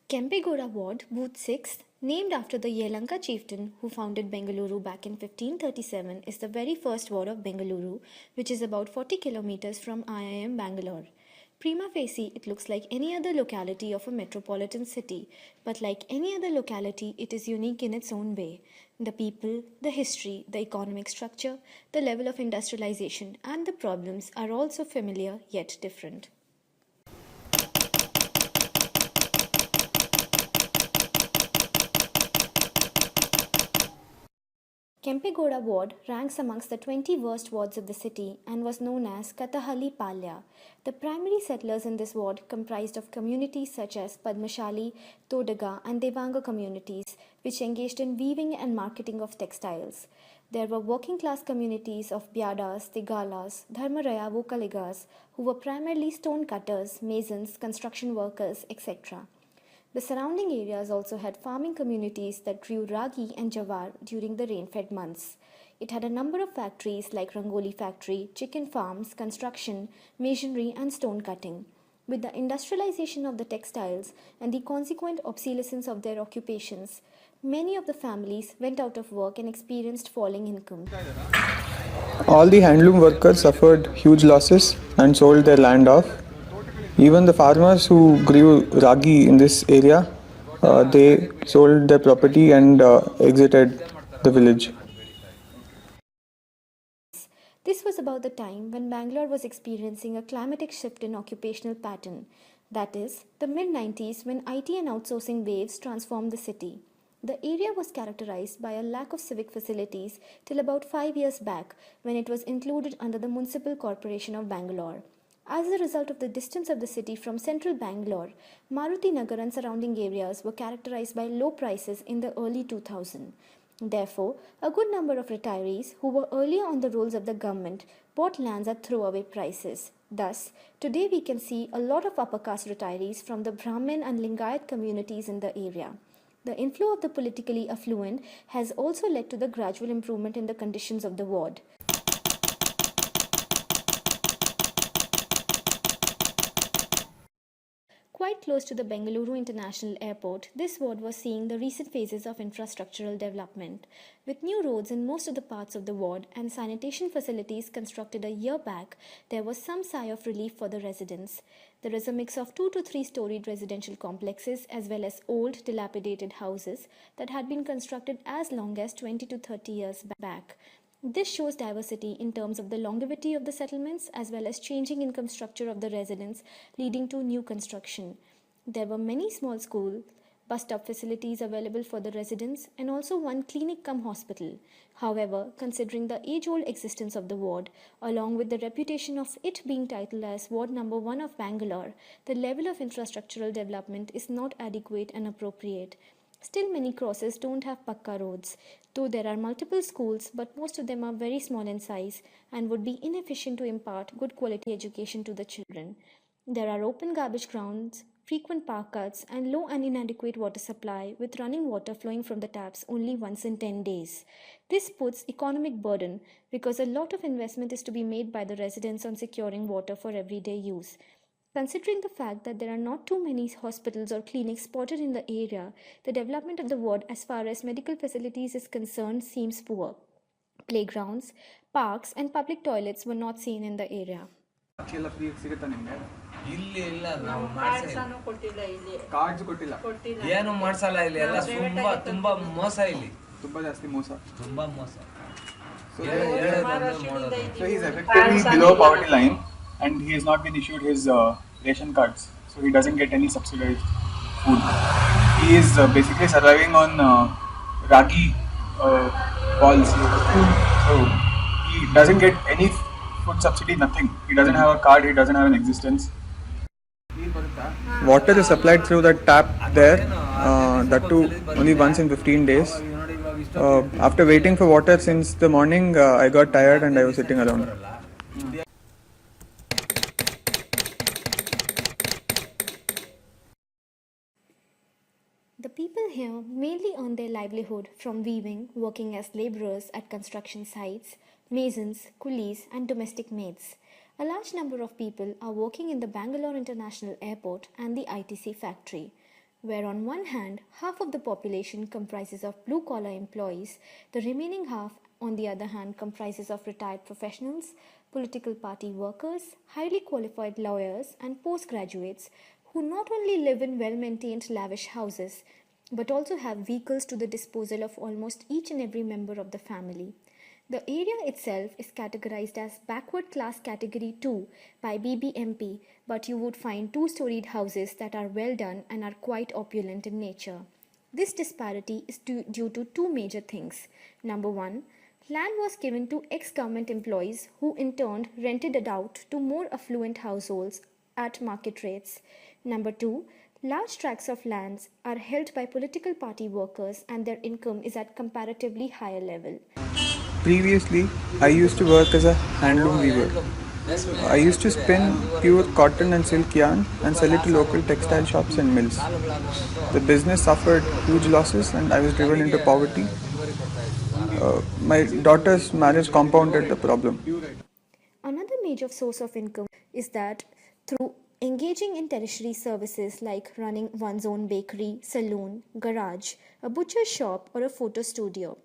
Kempegowda Ward, Booth 6, named after the Yelanka chieftain who founded Bengaluru back in 1537, is the very first ward of Bengaluru, which is about 40 kilometers from IIM Bangalore. Prima facie, it looks like any other locality of a metropolitan city, but like any other locality, it is unique in its own way. The people, the history, the economic structure, the level of industrialization, and the problems are also familiar yet different. Kempegowda ward ranks amongst the 20 worst wards of the city and was known as Katahalli Palya. The primary settlers in this ward comprised of communities such as Padmashali, Todaga and Devanga communities which engaged in weaving and marketing of textiles. There were working class communities of Byadas, Tigalas, Dharmaraya Vokaligas who were primarily stone cutters, masons, construction workers, etc. The surrounding areas also had farming communities that grew ragi and jawar during the rain-fed months. It had a number of factories like Rangoli factory, chicken farms, construction, masonry and stone cutting. With the industrialization of the textiles and the consequent obsolescence of their occupations, many of the families went out of work and experienced falling income. All the handloom workers suffered huge losses and sold their land off. Even the farmers who grew ragi in this area, they sold their property and exited the village. This was about the time when Bangalore was experiencing a climatic shift in occupational pattern, that is, the mid 90s when IT and outsourcing waves transformed the city. The area was characterized by a lack of civic facilities till about 5 years back when it was included under the Municipal Corporation of Bangalore. As a result of the distance of the city from central Bangalore, Maruti Nagar and surrounding areas were characterized by low prices in the early 2000s. Therefore, a good number of retirees who were earlier on the rolls of the government bought lands at throwaway prices. Thus, today we can see a lot of upper caste retirees from the Brahmin and Lingayat communities in the area. The inflow of the politically affluent has also led to the gradual improvement in the conditions of the ward. Quite close to the Bengaluru International Airport, this ward was seeing the recent phases of infrastructural development. With new roads in most of the parts of the ward and sanitation facilities constructed a year back, there was some sigh of relief for the residents. There is a mix of 2 to 3 storied residential complexes as well as old, dilapidated houses that had been constructed as long as 20 to 30 years back. This shows diversity in terms of the longevity of the settlements as well as changing income structure of the residents leading to new construction. There were many small schools, bus stop facilities available for the residents and also one clinic cum hospital. However, considering the age-old existence of the ward, along with the reputation of it being titled as Ward Number 1 of Bangalore, the level of infrastructural development is not adequate and appropriate. Still, many crosses don't have pakka roads, though there are multiple schools, but most of them are very small in size and would be inefficient to impart good quality education to the children. There are open garbage grounds, frequent park cuts, and low and inadequate water supply, with running water flowing from the taps only once in 10 days. This puts economic burden because a lot of investment is to be made by the residents on securing water for everyday use. Considering the fact that there are not too many hospitals or clinics spotted in the area, the development of the ward as far as medical facilities is concerned seems poor. Playgrounds, parks, and public toilets were not seen in the area. ಇಲ್ಲಿ ಇಲ್ಲ ನಾವು cards ಕೊಟ್ಟಿಲ್ಲ ಏನು ಮಾಡ್ಸಲ್ಲ ಇಲ್ಲಿ ಎಲ್ಲ ತುಂಬಾ ತುಂಬಾ ಮೋಸ ಇಲ್ಲಿ ತುಂಬಾ ಜಾಸ್ತಿ ಮೋಸ ತುಂಬಾ ಮೋಸ so he is effectively below poverty line and he has not been issued his ration cards, so he doesn't get any subsidized food. He is basically surviving on ragi balls, so he doesn't get any food subsidy, nothing. He doesn't have a card, he doesn't have an existence. Water is supplied through the tap there, that too only once in 15 days. After waiting for water since the morning, I got tired and I was sitting alone. The people here mainly earn their livelihood from weaving, working as laborers at construction sites, masons, coolies, and domestic maids. A large number of people are working in the Bangalore International Airport and the ITC factory. where on one hand, half of the population comprises of blue-collar employees, the remaining half, on the other hand, comprises of retired professionals, political party workers, highly qualified lawyers, and postgraduates who not only live in well-maintained lavish houses, but also have vehicles to the disposal of almost each and every member of the family. The area itself is categorized as backward class category 2 by BBMP, but you would find two-storied houses that are well done and are quite opulent in nature. This disparity is due to two major things. Number one, land was given to ex-government employees who in turn rented it out to more affluent households at market rates. Number two, large tracts of lands are held by political party workers and their income is at comparatively higher level. Previously, I used to work as a handloom weaver. I used to spin pure cotton and silk yarn and sell it to local textile shops and mills. The business suffered huge losses and I was driven into poverty. My daughter's marriage compounded the problem. Another major source of income is that through engaging in tertiary services like running one's own bakery, saloon, garage, a butcher's shop, or a photo studio.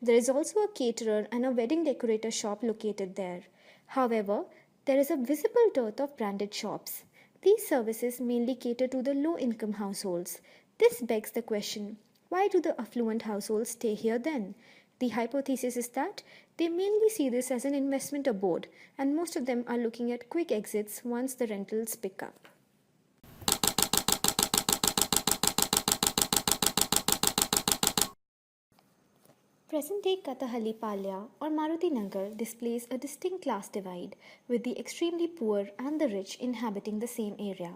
There is also a caterer and a wedding decorator shop located there. However, there is a visible dearth of branded shops. These services mainly cater to the low-income households. This begs the question, why do the affluent households stay here then? The hypothesis is that they mainly see this as an investment abode, and most of them are looking at quick exits once the rentals pick up. Present-day Katahalli-Palya or Maruti Nagar displays a distinct class divide, with the extremely poor and the rich inhabiting the same area.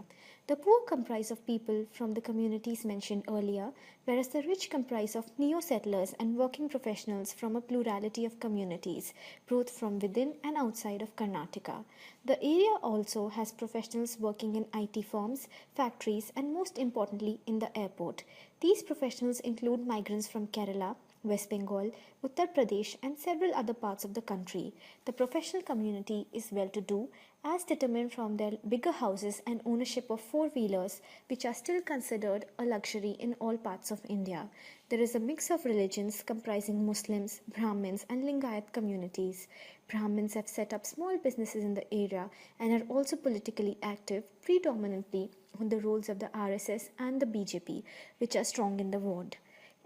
The poor comprise of people from the communities mentioned earlier, whereas the rich comprise of neo-settlers and working professionals from a plurality of communities, both from within and outside of Karnataka. The area also has professionals working in IT firms, factories, and most importantly in the airport. These professionals include migrants from Kerala, West Bengal, Uttar Pradesh, and several other parts of the country. The professional community is well-to-do, as determined from their bigger houses and ownership of four-wheelers, which are still considered a luxury in all parts of India. There is a mix of religions comprising Muslims, Brahmins, and Lingayat communities. Brahmins have set up small businesses in the area and are also politically active, predominantly on the rolls of the RSS and the BJP, which are strong in the ward.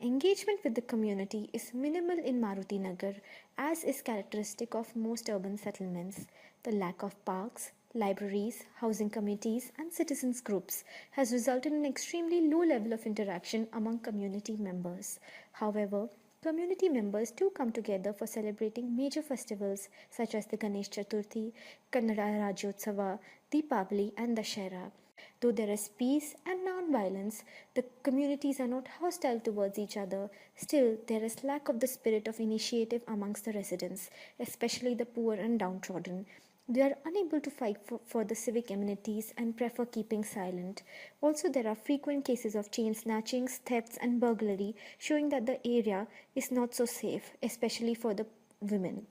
Engagement with the community is minimal in Maruti Nagar, as is characteristic of most urban settlements. The lack of parks, libraries, housing committees, and citizens groups has resulted in an extremely low level of interaction among community members. However, community members do come together for celebrating major festivals such as the Ganesh Chaturthi, Kannada Rajyotsava, Deepavali, and Dashera. Though there is peace and non-violence, the communities are not hostile towards each other. Still, there is lack of the spirit of initiative amongst the residents, especially the poor and downtrodden. They are unable to fight for the civic amenities and prefer keeping silent. Also, there are frequent cases of chain snatchings, thefts, and burglary, showing that the area is not so safe, especially for the women.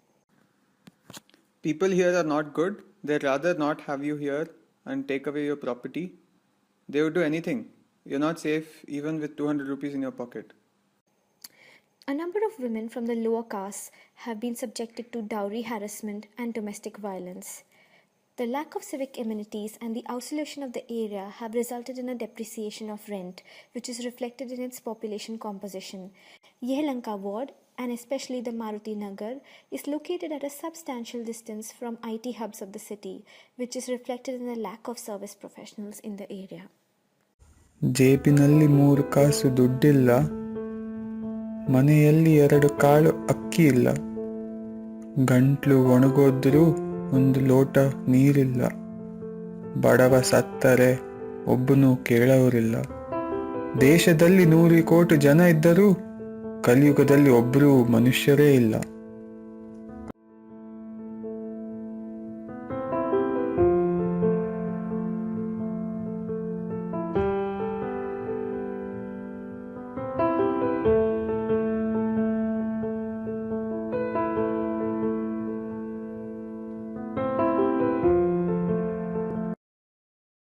People here are not good. They'd rather not have you here and take away your property. They would do anything. You're not safe even with 200 rupees in your pocket. A number of women from the lower castes have been subjected to dowry harassment and domestic violence. The lack of civic amenities and the isolation of the area have resulted in a depreciation of rent, which is reflected in its population composition. Yehlanka ward, and especially the Maruti Nagar, is located at a substantial distance from IT hubs of the city, which is reflected in the lack of service professionals in the area. ಜೇಬಿನಲ್ಲಿ 3 ಕಾಸು ದುಡ್ಡಿಲ್ಲ, ಮನೆಯಲ್ಲಿ 2 ಕಾಳು ಅಕ್ಕಿ ಇಲ್ಲ, ಗಂಟ್ಲು ಒಣಗೋದ್ರೂ ಒಂದು ಲೋಟ ನೀರಿಲ್ಲ, ಬಡವ ಸತ್ತರೆ ಒಬ್ಬನೂ ಕೇಳೋರಿಲ್ಲ, ದೇಶದಲ್ಲಿ 100 ಕೋಟಿ ಜನ ಇದ್ದರೂ ಕಲಿಯುಗದಲ್ಲಿ ಒಬ್ಬರೂ ಮನುಷ್ಯರೇ ಇಲ್ಲ.